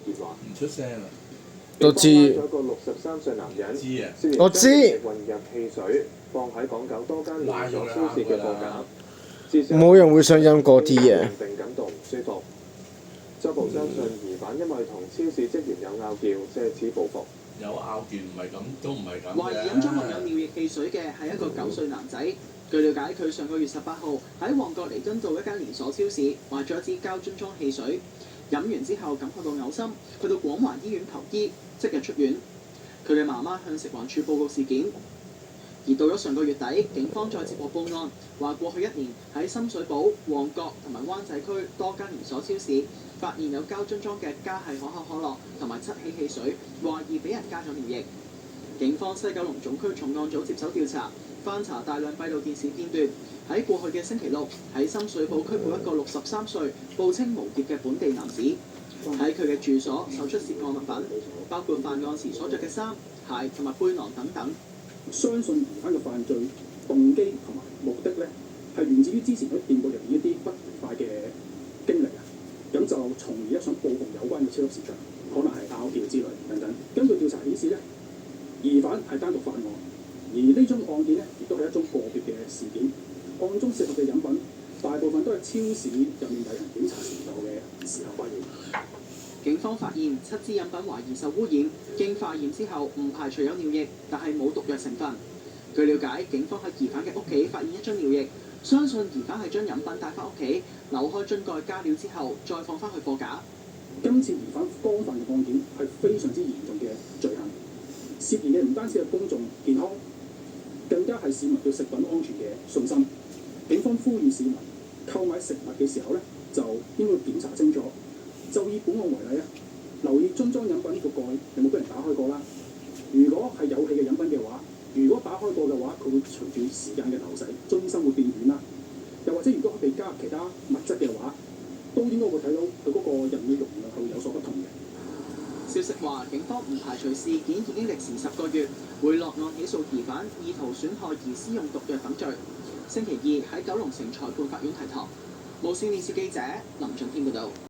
電話。唔出聲啊！都知警方拉咗一個63歲男人，知啊涉嫌我知將液混入汽水放喺港九多間連鎖超市嘅貨架。冇人會想飲嗰啲嘢。並感到唔舒服。初步相信疑犯因為同超市職員有拗撬，借此報復。有拗撬唔係咁，都唔係咁嘅。懷疑飲咗含有尿液汽水嘅係一個9歲男仔。據了解，佢上個月18號喺旺角彌敦道一間連鎖超市買咗一支膠樽裝汽水，飲完之後感覺到嘔心，去到廣華醫院求醫，即日出院。佢嘅媽媽向食環署報告事件。而到咗上個月底，警方再接獲報案，話過去1年喺深水埗、旺角同埋灣仔區多間連鎖超市發現有膠樽裝嘅加係可口可樂同埋7喜汽水，懷疑俾人加咗尿液。警方西九龍總區重案組接手調查，翻查大量閉路電視片段，喺過去嘅星期六喺深水埗拘捕一個63歲、報稱無業嘅本地男子。喺佢嘅住所搜出涉案物品，包括犯案時所着嘅衫、鞋同埋背囊等等。相信疑犯嘅犯罪動機同埋目的咧，係源自於之前喺店鋪入面一啲不愉快嘅經歷啊，咁就從而想報復有關嘅超級市場，可能係拗撬之類等等。根據調查顯示咧，疑犯係單獨犯案，而呢宗案件咧亦都係一宗個別嘅事件。案中涉及嘅飲品大部分都係超市入面有人檢查時候嘅時候發現。警方發現7支飲品懷疑受污染，經化驗之後唔排除有尿液，但係冇毒藥成分。據了解，警方喺疑犯嘅屋企發現一樽尿液，相信疑犯係將飲品帶翻屋企，扭開樽蓋加料之後再放翻去貨架。今次疑犯干犯嘅案件係非常之嚴重嘅罪行，涉嫌嘅唔單止係公眾健康，更加係市民對食品安全嘅信心。警方呼籲市民購買食物嘅時候咧，就應該檢查清楚。就以本案為例啊，留意樽裝飲品個蓋有冇俾人打開過啦。如果係有氣嘅飲品嘅話，如果打開過嘅話，佢會隨住時間嘅流逝，樽身會變軟啦。又或者如果佢被加入其他物質嘅話，都應該會睇到佢嗰個人嘅容量係會有所不同嘅。消息話，警方唔排除事件已經歷時10個月，會落案起訴疑犯意圖損害而施用毒藥等罪。星期二喺九龍城裁判法院提堂。無線電視記者林俊軒報道。